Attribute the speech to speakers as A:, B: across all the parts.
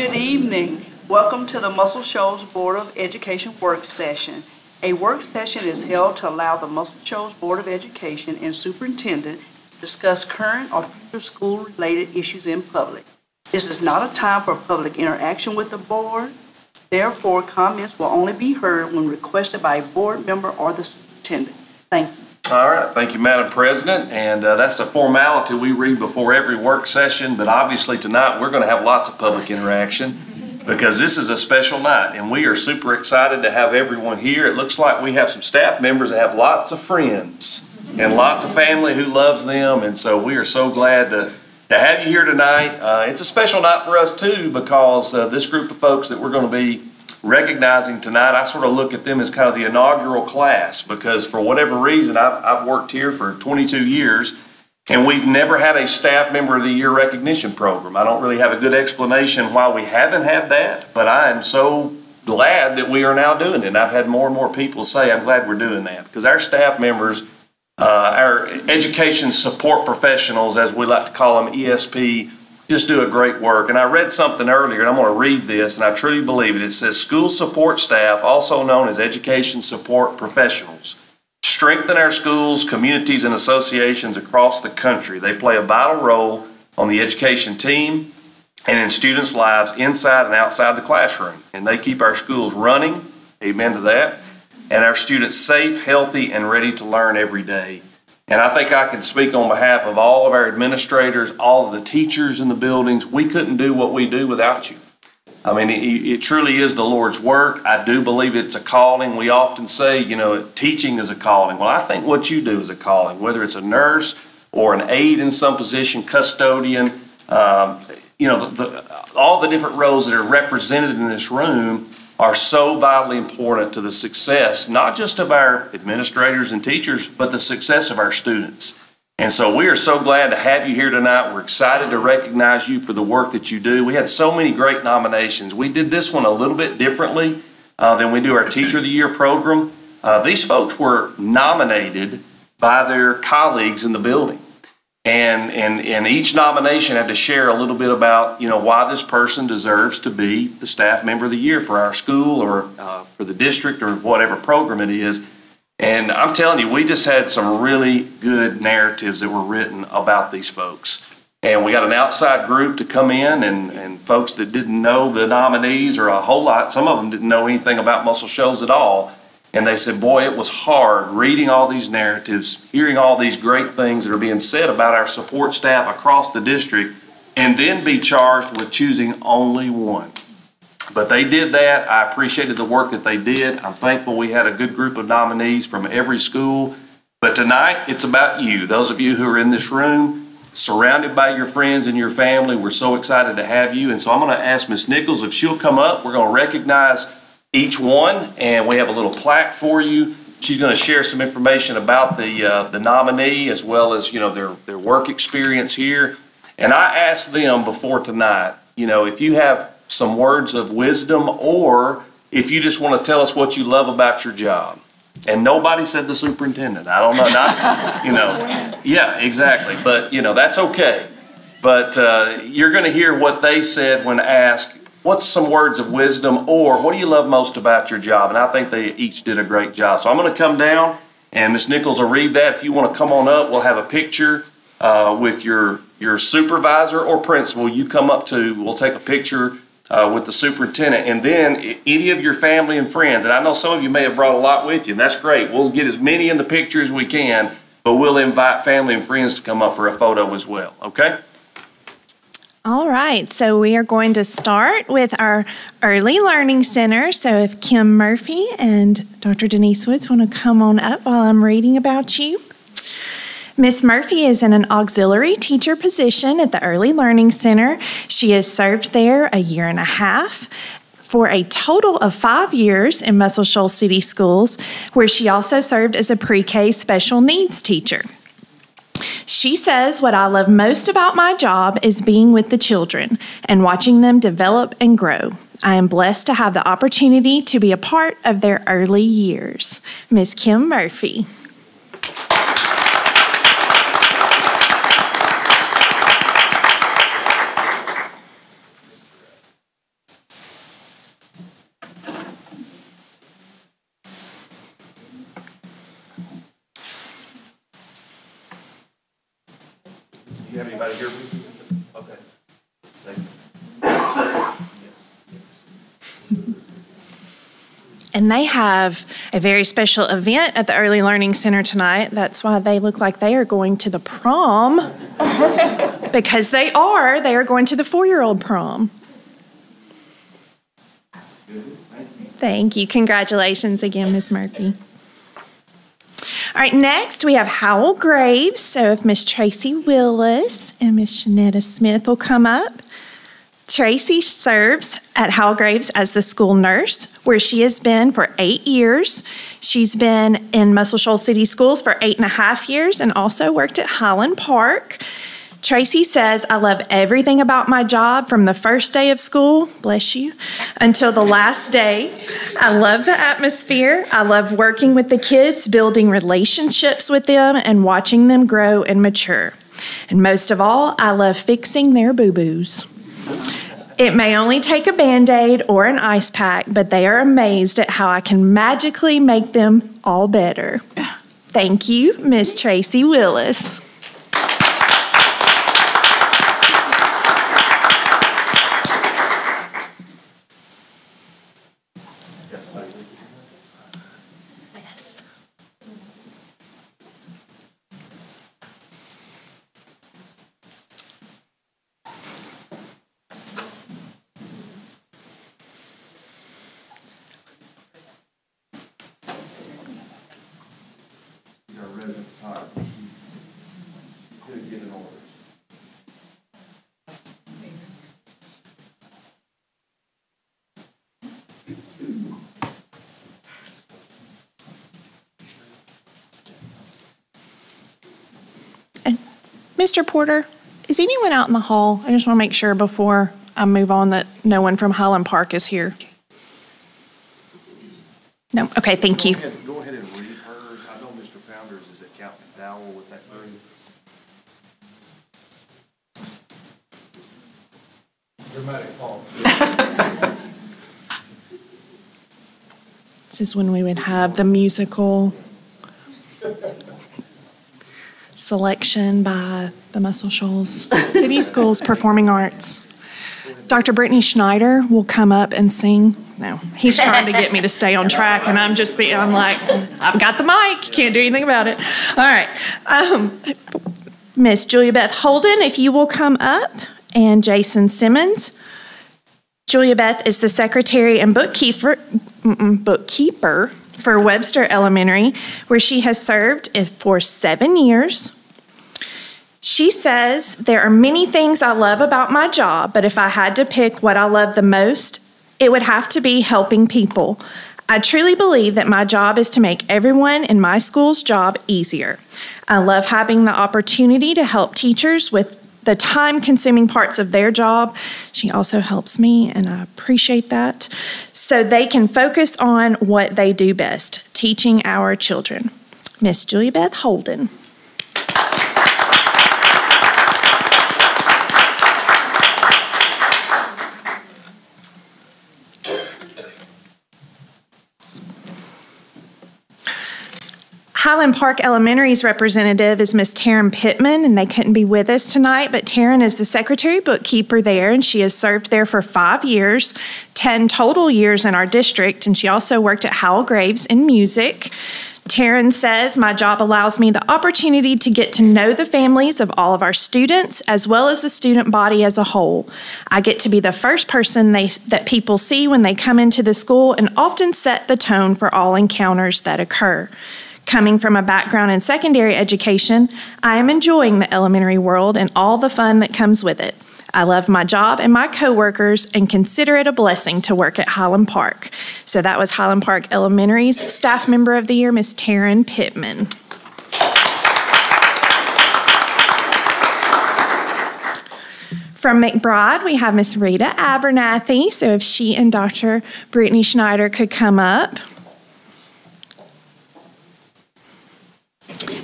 A: Good evening. Welcome to the Muscle Shoals Board of Education work session. A work session is held to allow the Muscle Shoals Board of Education and superintendent to discuss current or future school-related issues in public. This is not a time for public interaction with the board. Therefore, comments will only be heard when requested by a board member or the superintendent. Thank you.
B: All right, thank you, Madam President, and that's a formality we read before every work session, but obviously tonight we're going to have lots of public interaction because this is a special night, and we are super excited to have everyone here. It looks like we have some staff members that have lots of friends and lots of family who loves them, and so we are so glad to have you here tonight. It's a special night for us too because this group of folks that we're going to be recognizing tonight, I sort of look at them as kind of the inaugural class because for whatever reason, I've worked here for 22 years and we've never had a Staff Member of the Year recognition program. I don't really have a good explanation why we haven't had that, but I am so glad that we are now doing it. And I've had more and more people say, I'm glad we're doing that because our staff members, our education support professionals, as we like to call them, ESP, just do a great work. And I read something earlier, and I'm going to read this, and I truly believe it. It says, school support staff, also known as education support professionals, strengthen our schools, communities, and associations across the country. They play a vital role on the education team and in students' lives inside and outside the classroom. And they keep our schools running, amen to that, and our students safe, healthy, and ready to learn every day. And I think I can speak on behalf of all of our administrators, all of the teachers in the buildings. We couldn't do what we do without you. I mean, it truly is the Lord's work. I do believe it's a calling. We often say, you know, teaching is a calling. Well, I think what you do is a calling, whether it's a nurse or an aide in some position, custodian, you know, all the different roles that are represented in this room are so vitally important to the success, not just of our administrators and teachers, but the success of our students. And so we are so glad to have you here tonight. We're excited to recognize you for the work that you do. We had so many great nominations. We did this one a little bit differently than we do our Teacher of the Year program. These folks were nominated by their colleagues in the building. And each nomination had to share a little bit about, you know, why this person deserves to be the Staff Member of the Year for our school or for the district or whatever program it is. And I'm telling you, we just had some really good narratives that were written about these folks. And we got an outside group to come in and folks that didn't know the nominees or a whole lot. Some of them didn't know anything about Muscle Shoals at all. And they said, boy, it was hard reading all these narratives, hearing all these great things that are being said about our support staff across the district, and then be charged with choosing only one. But they did that. I appreciated the work that they did. I'm thankful we had a good group of nominees from every school. But tonight, it's about you, those of you who are in this room, surrounded by your friends and your family. We're so excited to have you. And so I'm going to ask Ms. Nichols if she'll come up. We're going to recognize each one, and we have a little plaque for you. She's going to share some information about the nominee as well as, you know, their work experience here. And I asked them before tonight, you know, if you have some words of wisdom or if you just want to tell us what you love about your job. And nobody said the superintendent. I don't know, not, you know, yeah, exactly. But, you know, that's okay. But you're going to hear what they said when asked, what's some words of wisdom or what do you love most about your job? And I think they each did a great job. So I'm going to come down and Ms. Nichols will read that. If you want to come on up, we'll have a picture with your supervisor or principal. You come up to, we'll take a picture with the superintendent. And then any of your family and friends, and I know some of you may have brought a lot with you, and that's great. We'll get as many in the picture as we can, but we'll invite family and friends to come up for a photo as well, okay?
C: All right, so we are going to start with our Early Learning Center. So if Kim Murphy and Dr. Denise Woods want to come on up while I'm reading about you. Ms. Murphy is in an auxiliary teacher position at the Early Learning Center. She has served there a year and a half for a total of 5 years in Muscle Shoals City Schools, where she also served as a pre-K special needs teacher. She says, what I love most about my job is being with the children and watching them develop and grow. I am blessed to have the opportunity to be a part of their early years. Ms. Kim Murphy.
B: have anybody here with you? Okay. Thank you.
C: And they have a very special event at the Early Learning Center tonight. That's why they look like they are going to the prom. Because they are going to the 4-year-old prom. Thank you. Congratulations again, Ms. Murphy. All right, next we have Howell Graves. So if Miss Tracy Willis and Miss Shanetta Smith will come up. Tracy serves at Howell Graves as the school nurse, where she has been for 8 years. She's been in Muscle Shoals City Schools for 8.5 years and also worked at Highland Park. Tracy says, I love everything about my job from the first day of school, bless you, until the last day. I love the atmosphere. I love working with the kids, building relationships with them, and watching them grow and mature. And most of all, I love fixing their boo-boos. It may only take a Band-Aid or an ice pack, but they are amazed at how I can magically make them all better. Thank you, Miss Tracy Willis. Yes. Mr. Porter, is anyone out in the hall? I just want to make sure before I move on that no one from Highland Park is here. No? Okay, thank you.
B: Go ahead and read hers. I know Mr. Founders is at Captain Dowell with that group.
D: Dramatic pause.
C: This is when we would have the musical selection by the Muscle Shoals City Schools Performing Arts. Dr. Brittany Schneider will come up and sing. No, he's trying to get me to stay on track, and I'm like, I've got the mic, can't do anything about it. All right. Miss Julia Beth Holden, if you will come up, and Jason Simmons. Julia Beth is the secretary and bookkeeper for Webster Elementary, where she has served for 7 years. She says, there are many things I love about my job, but if I had to pick what I love the most, it would have to be helping people. I truly believe that my job is to make everyone in my school's job easier. I love having the opportunity to help teachers with the time-consuming parts of their job. She also helps me, and I appreciate that, so they can focus on what they do best, teaching our children. Miss Julia Beth Holden. Highland Park Elementary's representative is Miss Taryn Pittman, and they couldn't be with us tonight, but Taryn is the secretary bookkeeper there, and she has served there for 5 years, 10 total years in our district, and she also worked at Howell Graves in music. Taryn says, my job allows me the opportunity to get to know the families of all of our students, as well as the student body as a whole. I get to be the first person that people see when they come into the school, and often set the tone for all encounters that occur. Coming from a background in secondary education, I am enjoying the elementary world and all the fun that comes with it. I love my job and my coworkers and consider it a blessing to work at Highland Park. So that was Highland Park Elementary's Staff Member of the Year, Miss Taryn Pittman. From McBride, we have Miss Rita Abernathy. So if she and Dr. Brittany Schneider could come up.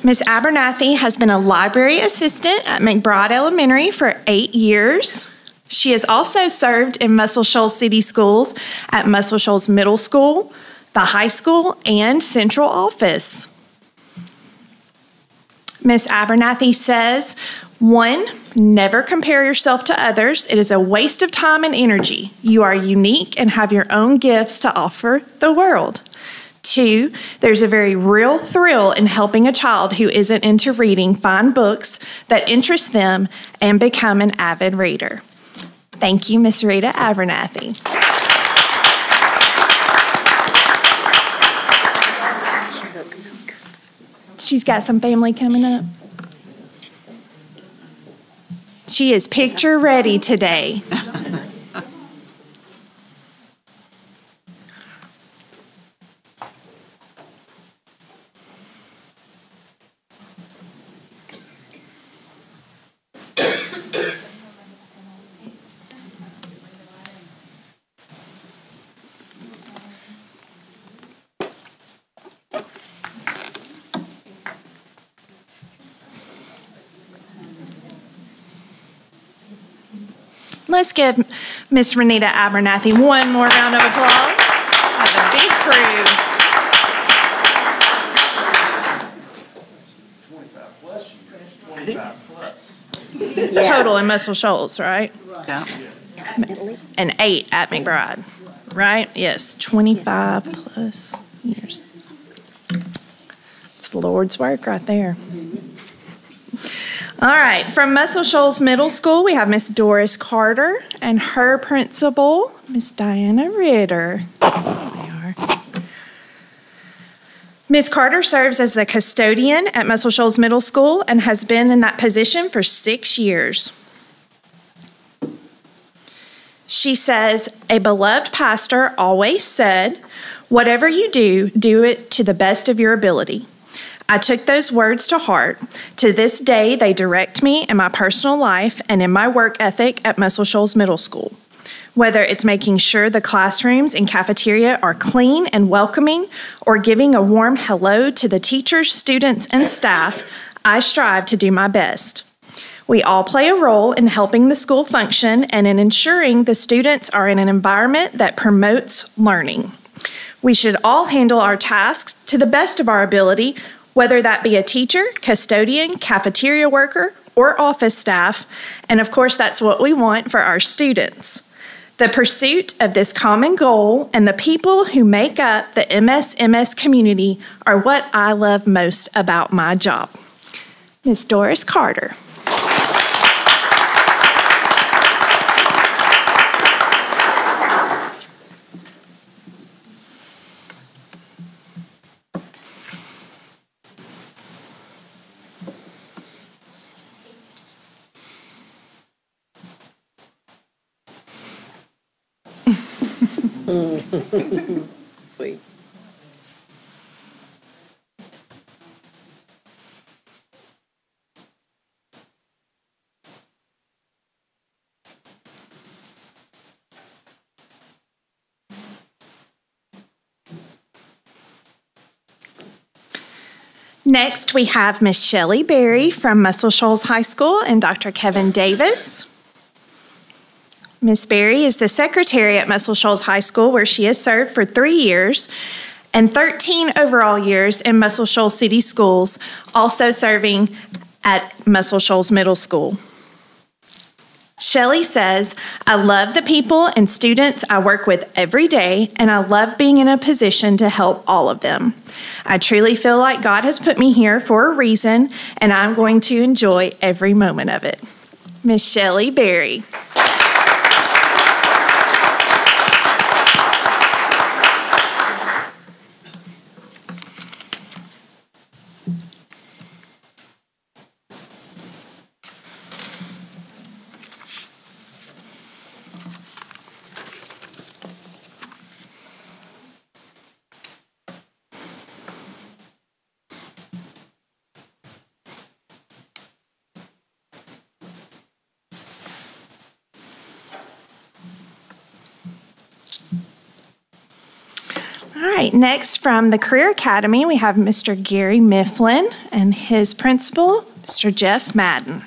C: Ms. Abernathy has been a library assistant at McBride Elementary for 8 years. She has also served in Muscle Shoals City Schools at Muscle Shoals Middle School, the high school, and central office. Ms. Abernathy says, 1, never compare yourself to others. It is a waste of time and energy. You are unique and have your own gifts to offer the world. 2, there's a very real thrill in helping a child who isn't into reading find books that interest them and become an avid reader. Thank you, Miss Rita Abernathy.
E: She looks so good.
C: She's got some family coming up. She is picture ready today. Let's give Miss Renita Abernathy one more round of applause. Have a big crew.
B: 25 plus years. 25 plus.
C: Total in Muscle Shoals, right?
A: Yeah.
C: And 8 at McBride, right? Yes, 25 plus years. It's the Lord's work right there. All right, from Muscle Shoals Middle School, we have Miss Doris Carter and her principal, Miss Diana Ritter. There they are. Ms. Carter serves as the custodian at Muscle Shoals Middle School and has been in that position for 6 years. She says, a beloved pastor always said, whatever you do, do it to the best of your ability. I took those words to heart. To this day, they direct me in my personal life and in my work ethic at Muscle Shoals Middle School. Whether it's making sure the classrooms and cafeteria are clean and welcoming or giving a warm hello to the teachers, students, and staff, I strive to do my best. We all play a role in helping the school function and in ensuring the students are in an environment that promotes learning. We should all handle our tasks to the best of our ability, whether that be a teacher, custodian, cafeteria worker, or office staff, and of course that's what we want for our students. The pursuit of this common goal and the people who make up the MSMS community are what I love most about my job. Ms. Doris Carter.
E: Sweet.
C: Next, we have Miss Shelley Berry from Muscle Shoals High School and Dr. Kevin Davis. Ms. Berry is the secretary at Muscle Shoals High School, where she has served for 3 years and 13 overall years in Muscle Shoals City Schools, also serving at Muscle Shoals Middle School. Shelley says, I love the people and students I work with every day, and I love being in a position to help all of them. I truly feel like God has put me here for a reason, and I'm going to enjoy every moment of it. Miss Shelley Berry. All right, next from the Career Academy, we have Mr. Gary Mifflin and his principal, Mr. Jeff Madden.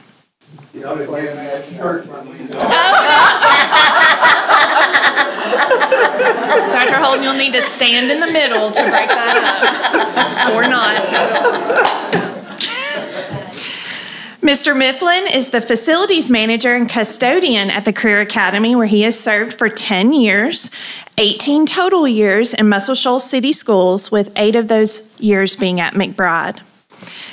C: Dr. Holden, you'll need to stand in the middle to break that up, or not. Mr. Mifflin is the facilities manager and custodian at the Career Academy, where he has served for 10 years, 18 total years in Muscle Shoals City Schools, with 8 of those years being at McBride.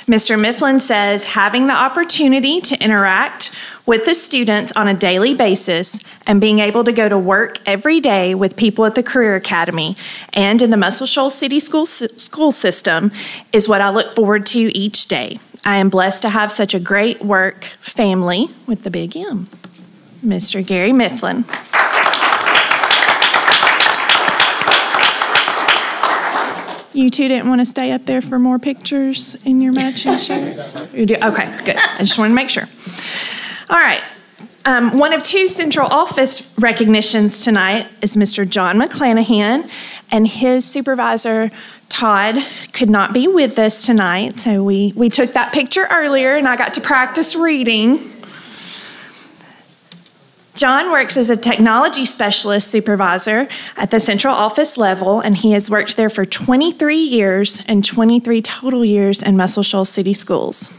C: Mr. Mifflin says having the opportunity to interact with the students on a daily basis and being able to go to work every day with people at the Career Academy and in the Muscle Shoals City school system is what I look forward to each day. I am blessed to have such a great work family with the big M. Mr. Gary Mifflin. You two didn't want to stay up there for more pictures in your matching shirts? You do? Okay, good. I just wanted to make sure. All right. One of 2 central office recognitions tonight is Mr. John McClanahan, and his supervisor, Todd, could not be with us tonight, so we took that picture earlier, and I got to practice reading. John works as a technology specialist supervisor at the central office level, and he has worked there for 23 years and 23 total years in Muscle Shoals City Schools.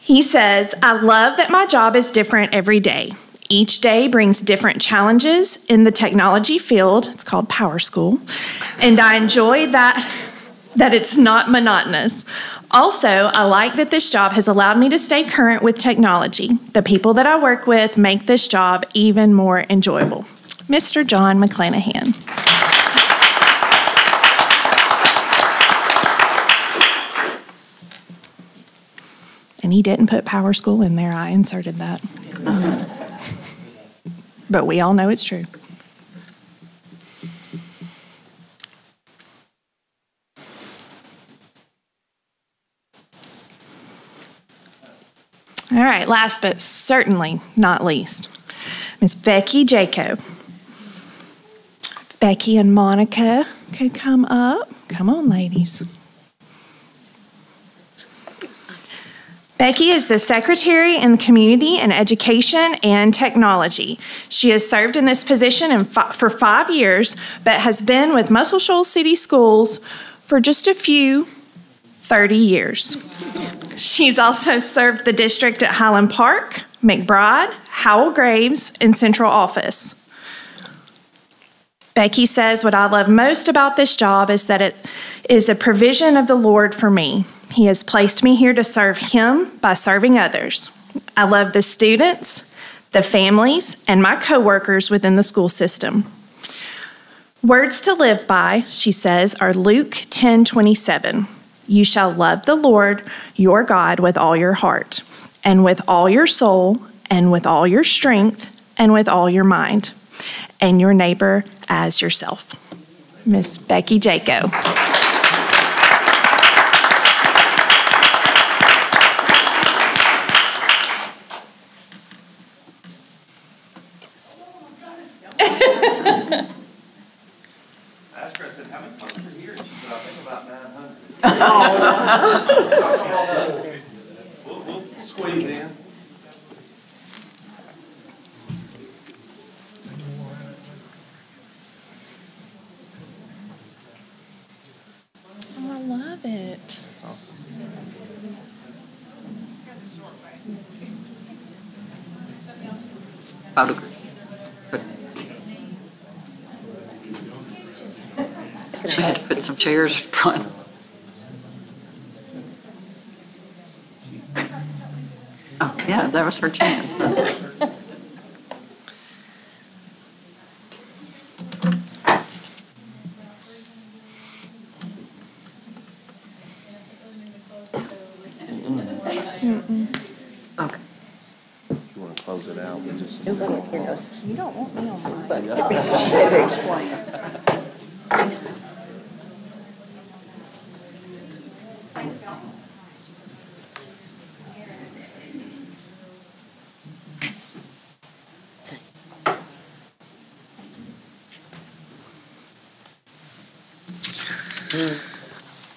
C: He says, I love that my job is different every day. Each day brings different challenges in the technology field. It's called Power School. And I enjoy that it's not monotonous. Also, I like that this job has allowed me to stay current with technology. The people that I work with make this job even more enjoyable. Mr. John McClanahan. And he didn't put Power School in there. I inserted that. But we all know it's true. All right, last but certainly not least, Miss Becky Jaco. Becky and Monica could come up. Come on, ladies. Becky is the Secretary in Community and Education and Technology. She has served in this position for 5 years, but has been with Muscle Shoals City Schools for just a few 30 years. She's also served the district at Highland Park, McBride, Howell Graves, and Central Office. Becky says, what I love most about this job is that it is a provision of the Lord for me. He has placed me here to serve Him by serving others. I love the students, the families, and my coworkers within the school system. Words to live by, she says, are Luke 10:27. You shall love the Lord your God with all your heart, and with all your soul, and with all your strength, and with all your mind, and your neighbor as yourself. Miss Becky Jaco.
B: We'll squeeze in.
C: Oh, I love it.
B: That's awesome.
E: She had to put some chairs in front. Oh, yeah, that was her chance. Okay.
B: You want to close it out with just.
E: Nobody here knows.
C: You don't want me on mine.
E: But to explain.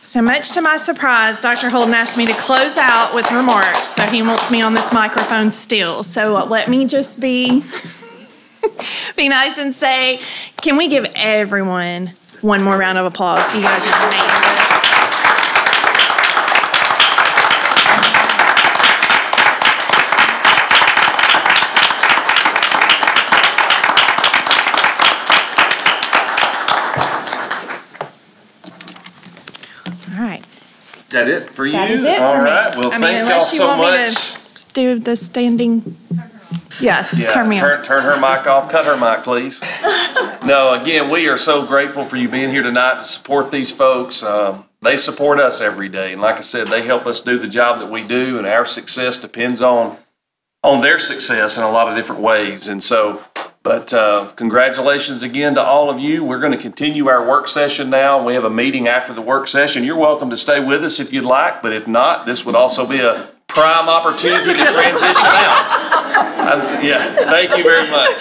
C: So much to my surprise, Dr. Holden asked me to close out with remarks, so he wants me on this microphone still. So let me just be nice and say, can we give everyone one more round of applause? You guys have made it.
B: that it for you?
C: That is it
B: All
C: for me.
B: right. Well,
C: I mean,
B: thank y'all
C: unless you
B: so
C: want me
B: much.
C: to do the standing. Yeah,
B: Yeah,
C: turn me on.
B: turn her mic off. Cut her mic, please. No, again, we are so grateful for you being here tonight to support these folks. They support us every day, and like I said, they help us do the job that we do, and our success depends on their success in a lot of different ways. And so, but congratulations again to all of you. We're going to continue our work session now. We have a meeting after the work session. You're welcome to stay with us if you'd like, but if not, this would also be a prime opportunity to transition out. Yeah, thank you very much.